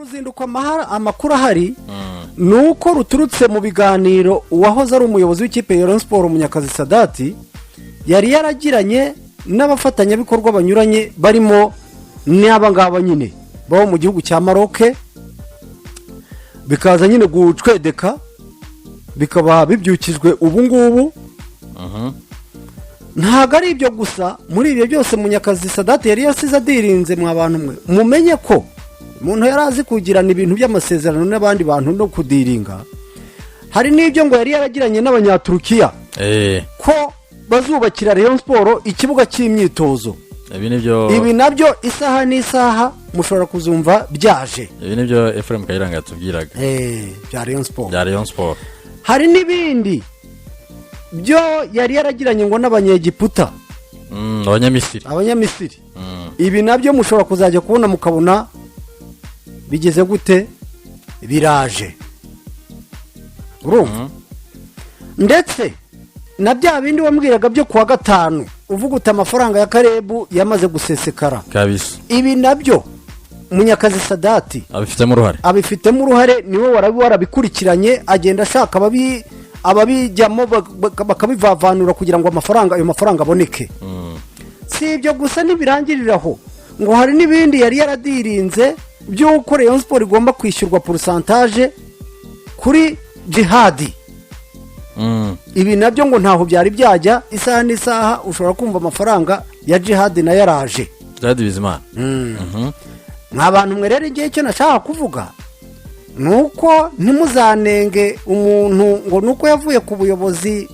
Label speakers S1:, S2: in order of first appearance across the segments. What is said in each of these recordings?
S1: ruzinduko amakuru ahari nuko ruturutse mu biganiro uwahoze ari umuyobozi w'ikipe ya Rayon Sport Munyakazi Sadati yari yaragiranye n'abafatanyabikorwa banyuranye barimo n'abangaba nyine bo mu gihugu cya Morocco bikaza nyine gucwedeka bikaba bibyukijwe ubu ngubu ntago ari ibyo gusa muri ibyo byose Munyakazi Sadati yari yasize adirinze mwa bantu mwe mumenye ko umuntu yarazi kugirana ibintu by'amasezerano n'abandi bantu no kudiringa hari n'ibyo ngo yari yaragiranye n'abanyaturukiya ko bazubakira Rayon Sport ikibuga cy'imyitozo ibi nabyo isaha n'isaha mushobora kuzumva byaje
S2: ibi nibyo Ephraim Kayiranga yatubwiraga
S1: bya Rayon Sport hari n'ibindi byo yari yaragiranye ngo n'abanyegiputa abanyamisiri ibi nabyo mushobora kuzajya kubona mukabona bigeze gute biraje urumva ndetse na bya bindi wambwiraga byo kuwa gatanu uvuga uti amafaranga ya Karebu yamaze gusesekara
S2: kabisa
S1: ibi nabyo Munyakazi Sadati
S2: abifitemo
S1: uruhare niwe warabikurikiranye agenda ashaka ababijyamo bakabivavanura kugira ngo ayo mafaranga aboneke si ibyo gusa ntibirangiriraho ngo hari n'ibindi yari yaradirinze by'uko Rayon Sport igomba kwishyurwa pourcentage kuri Djihad ibi nabyo ngo ntaho byari byajya isaha n'isaha ushobora kumva amafaranga ya Djihad na yaraje
S2: bizimana
S1: nk'abantu mwe rero igihe cyo nashaka kuvuga nuko ntimuzanenge umuntu ngo nuko yavuye ku buyobozi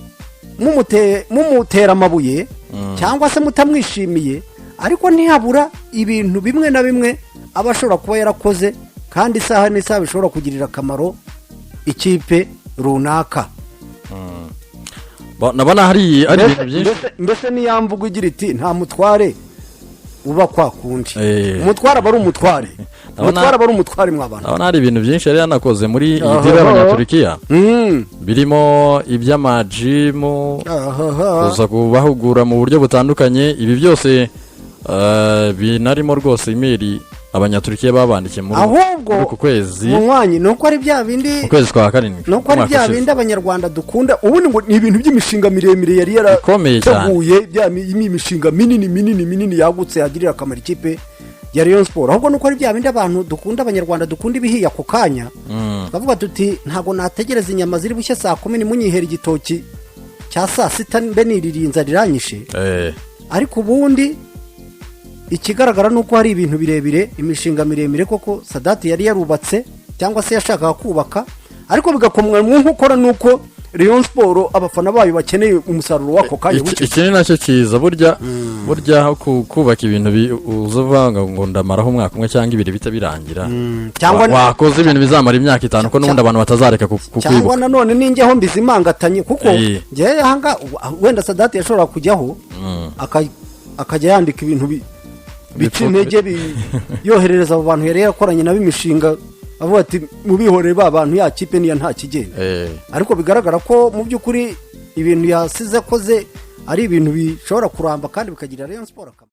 S1: mumutera amabuye cyangwa se mutamwishimiye ariko ntihabura ibintu bimwe na bimwe aba ashobora kuba yarakoze kandi isaha n'isaha bishobora kugirira akamaro ikipe runaka
S2: nabona hari ibintu byinshi
S1: mbese niyamvuga igira iti nta mutware uba kwa kundi umutware aba ari umutware mw'abantu
S2: nabona hari ibintu byinshi yari yanakoze muri iyi dira y'abanyaturikiya birimo iby'amajimu kuza kubahugura mu buryo butandukanye ibi byose binarimo rwose imeri abanyaturikiya babandikiye muri uku kwezi
S1: munywanyi nuko ari bya bindi
S2: ukwezi kwa karindwi
S1: nuko ari bya bindi abanyarwanda dukunda ubundi ngo ni ibintu by'imishinga miremire yari yarateguye imishinga minini yagutse yagirira akamaro ikipe ya Rayon Sport ahubwo nuko ari bya bindi abantu dukunda abanyarwanda dukunda ibihiye ako kanya twavuga tuti ntago nategereza inyama ziri bushye saa 10 nimunyihera igitoki cya saa 6 mbe niririnza riranyishe ariko ubundi ikigaragara nuko hari ibintu birebire imishinga miremire koko Sadati yari yarubatse cyangwa se yashakaga kubaka ariko bigakomwa mu nkokora nuko Rayon Sport abafana bayo bakeneye umusaruro wako kanya
S2: ikindi nacyo kiza burya kubaka ibintu uzovanga ngo ndamaraho umwaka umwe cyangwa ibiri bita birangira wakoze ibintu bizamara imyaka 5 ko n'ubundi abantu batazareka kukwibuka
S1: cyangwa nanone ninjyeho mbizimangatanye kuko ngiye hanga wenda Sadati yashobora kujyaho akajya yandika ibintu bica intege yoherereza abo bantu yari yakoranye nabo imishinga avuga ati mubihorere ba bantu ya kipe niya nta kigenda ariko bigaragara ko mu by'ukuri ibintu yasize akoze ari ibintu bishobora kuramba kandi bikagira Rayon Sport